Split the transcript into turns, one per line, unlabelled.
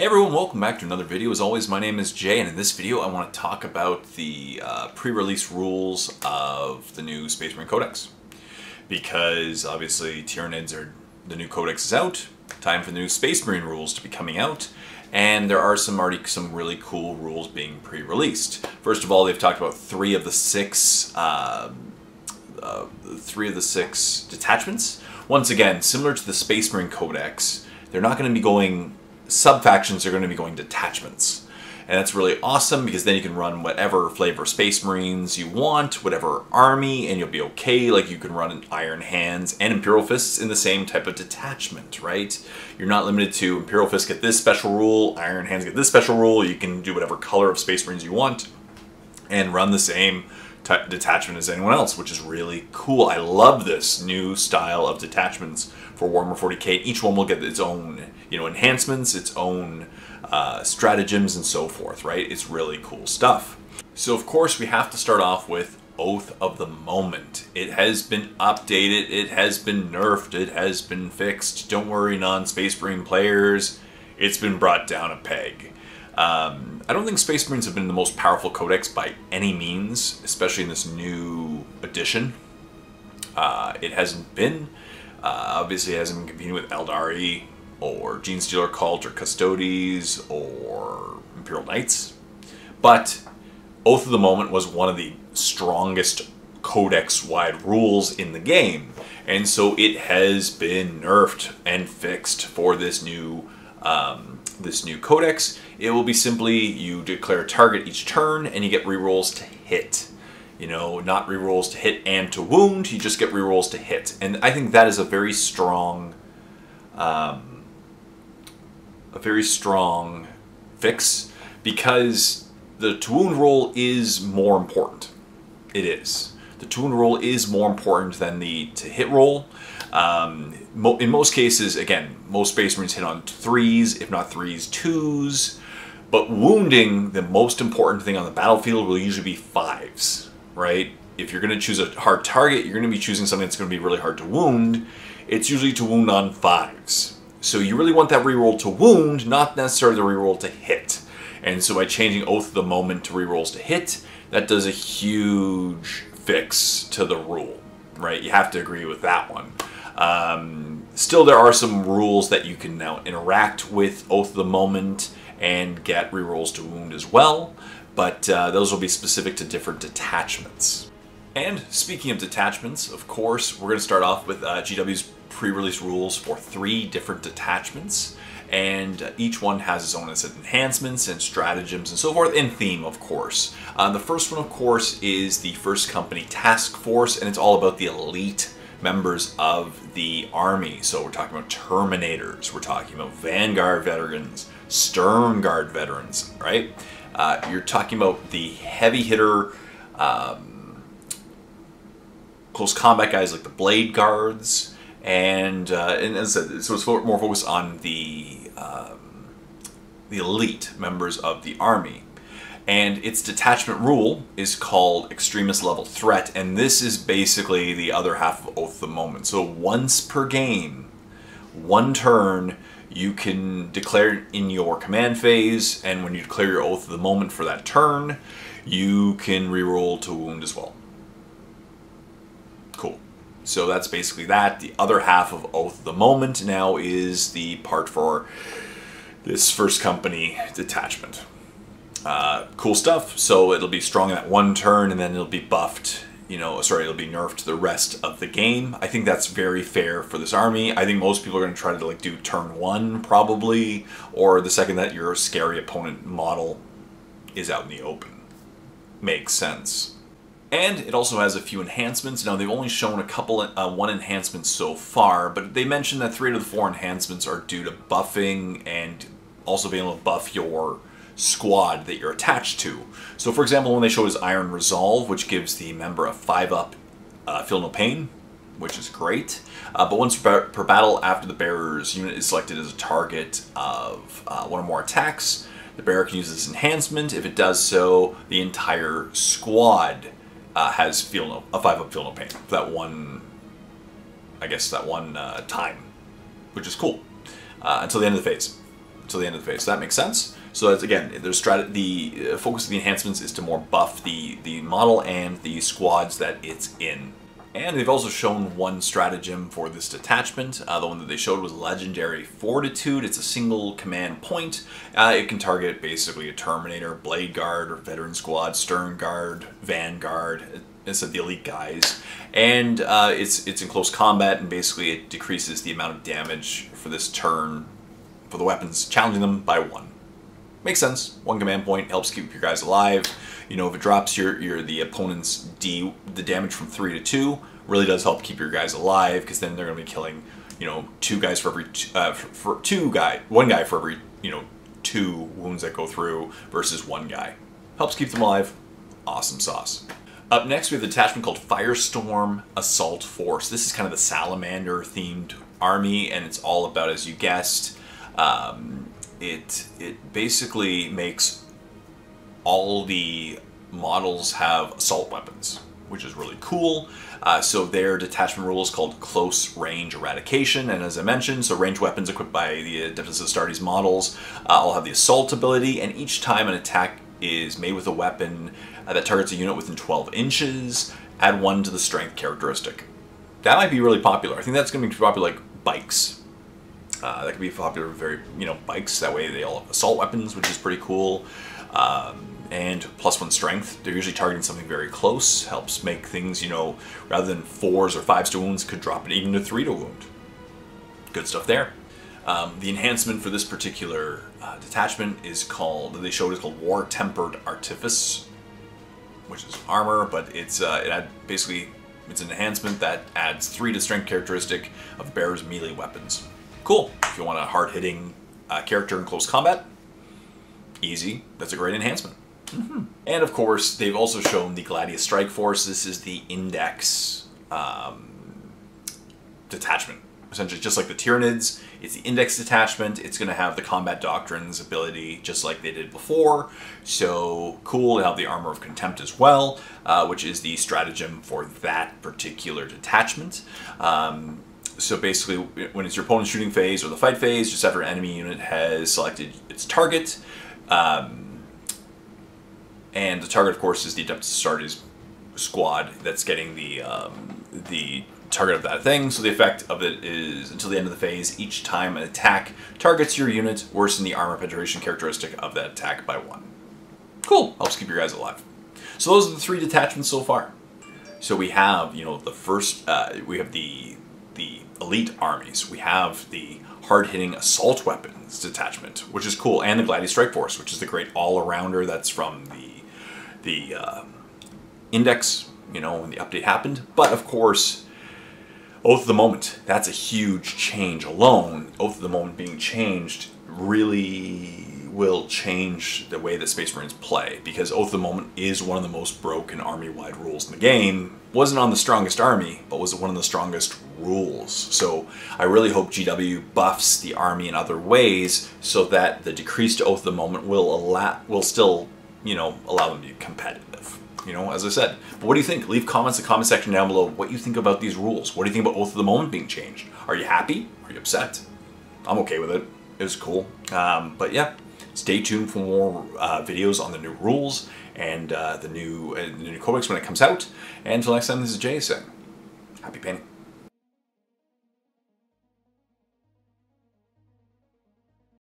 Hey everyone, welcome back to another video. As always, my name is Jay, and in this video I want to talk about the pre-release rules of the new Space Marine Codex. Because obviously the new Codex is out, time for the new Space Marine rules to be coming out, and there are already some really cool rules being pre-released. First of all, they've talked about three of the six detachments. Once again, similar to the Space Marine Codex, they're not going to be going sub-factions, are going to be going detachments. And that's really awesome because then you can run whatever flavor Space Marines you want, whatever army, and you'll be okay. Like you can run Iron Hands and Imperial Fists in the same type of detachment, right? You're not limited to Imperial Fists get this special rule, Iron Hands get this special rule. You can do whatever color of Space Marines you want and run the same detachment as anyone else, which is really cool. I love this new style of detachments for Warhammer 40k. Each one will get its own, enhancements, its own stratagems, and so forth, right? It's really cool stuff. So of course we have to start off with Oath of the Moment. It has been updated, it has been nerfed, it has been fixed. Don't worry, non-Space Marine players, it's been brought down a peg. I don't think Space Marines have been the most powerful codex by any means, especially in this new edition. It hasn't been. Obviously, it hasn't been competing with Eldari, or Genestealer Cult, or Custodes, or Imperial Knights. But Oath of the Moment was one of the strongest codex-wide rules in the game. And so it has been nerfed and fixed for this new codex. It will be simply you declare a target each turn and you get rerolls to hit. Not rerolls to hit and to wound, you just get rerolls to hit. And I think that is a very strong fix, because the to wound roll is more important. It is. The to wound roll is more important than the to hit roll. In most cases, again, most Space Marines hit on 3s, if not 3s, 2s. But wounding, the most important thing on the battlefield, will usually be 5s, right? If you're going to choose a hard target, you're going to be choosing something that's going to be really hard to wound. It's usually to wound on 5s. So you really want that reroll to wound, not necessarily the reroll to hit. And so by changing Oath of the Moment to rerolls to hit, that does a huge fix to the rule, right? You have to agree with that one. Still, there are some rules that you can now interact with Oath of the Moment and get rerolls to wound as well, but those will be specific to different detachments. And speaking of detachments, of course, we're going to start off with GW's pre-release rules for 3 different detachments, and each one has its own enhancements and stratagems and so forth, and theme, of course. The first one, of course, is the First Company Task Force, and it's all about the elite members of the army. So we're talking about Terminators, we're talking about Vanguard veterans, Stern Guard veterans, right? You're talking about the heavy hitter, close combat guys like the Blade Guards, and as I said, so it's more focused on the elite members of the army. And its detachment rule is called Extremist Level Threat, and this is basically the other half of Oath of the Moment. So once per game, one turn, you can declare in your command phase, and when you declare your Oath of the Moment for that turn, you can reroll to wound as well. Cool. So that's basically that. The other half of Oath of the Moment now is the part for this First Company detachment. Cool stuff. So it'll be strong in that one turn, and then it'll be buffed, it'll be nerfed the rest of the game. I think that's very fair for this army. I think most people are going to try to do turn 1 probably, or the second that your scary opponent model is out in the open. Makes sense. And it also has a few enhancements. Now, they've only shown one enhancement so far, but they mentioned that 3 out of the 4 enhancements are due to buffing and also being able to buff your squad that you're attached to. So for example, when they show his Iron Resolve, which gives the member a 5-up Feel No Pain, which is great. But once per battle, after the bearer's unit is selected as a target of 1 or more attacks, the bearer can use this enhancement. If it does so, the entire squad has a 5-up Feel No Pain for that one, time, which is cool. Until the end of the phase. until the end of the phase. So that makes sense. So that's, again, the focus of the enhancements is to more buff the model and the squads that it's in. And they've also shown one stratagem for this detachment. The one that they showed was Legendary Fortitude. It's a single command point. It can target basically a Terminator, Blade Guard, or Veteran Squad, Stern Guard, Vanguard. It's the elite guys. And it's in close combat, and basically it decreases the amount of damage for this turn for the weapons, challenging them by 1. Makes sense. 1 command point helps keep your guys alive. You know, if it drops the opponent's the damage from 3 to 2, really does help keep your guys alive, because then they're going to be killing, you know, 2 guys for every one guy for every, you know, 2 wounds that go through versus 1 guy. Helps keep them alive. Awesome sauce. Up next, we have the detachment called Firestorm Assault Force. This is kind of the Salamander themed army, and it's all about, as you guessed, it basically makes all the models have assault weapons, which is really cool. So their detachment rule is called Close Range Eradication, and as I mentioned, so ranged weapons equipped by the Adeptus Astartes models all have the assault ability, and each time an attack is made with a weapon that targets a unit within 12 inches, add 1 to the strength characteristic. That might be really popular. I think that's going to be popular like bikes. That could be popular with bikes. That way they all have assault weapons, which is pretty cool. And +1 strength. They're usually targeting something very close. Helps make things, you know, rather than 4s or 5s to wounds, could drop it even to 3 to wound. Good stuff there. The enhancement for this particular detachment is called, that they showed, is called War Tempered Artifice, which is armor, but it's basically it's an enhancement that adds 3 to strength characteristic of the bearer's melee weapons. Cool. If you want a hard-hitting character in close combat, easy. That's a great enhancement. And of course, they've also shown the Gladius Strike Force. This is the Index detachment. Essentially, just like the Tyranids, it's the Index detachment. It's going to have the Combat Doctrines ability, just like they did before. So cool. They have the Armor of Contempt as well, which is the stratagem for that particular detachment. So basically, when it's your opponent's shooting phase or the fight phase, just after an enemy unit has selected its target, and the target, of course, is the Adeptus Astartes squad that's getting the target of that thing. So the effect of it is, until the end of the phase, each time an attack targets your unit, worsen the armor penetration characteristic of that attack by 1. Cool. Helps keep your guys alive. So those are the 3 detachments so far. So we have, you know, the first, we have the elite armies. We have the hard-hitting assault weapons detachment, which is cool, and the Gladius Strike Force, which is the great all-arounder that's from the Index, you know, when the update happened. But of course, Oath of the Moment, that's a huge change alone. Oath of the Moment being changed really will change the way that Space Marines play, because Oath of the Moment is one of the most broken army-wide rules in the game. Wasn't on the strongest army, but was one of the strongest rules. So I really hope GW buffs the army in other ways so that the decrease to Oath of the Moment will still, you know, allow them to be competitive. You know, as I said. But what do you think? Leave comments in the comment section down below what you think about these rules. What do you think about Oath of the Moment being changed? Are you happy? Are you upset? I'm okay with it. It was cool. But yeah, stay tuned for more videos on the new rules and the new codex when it comes out. And until next time, this is Jay saying, happy painting.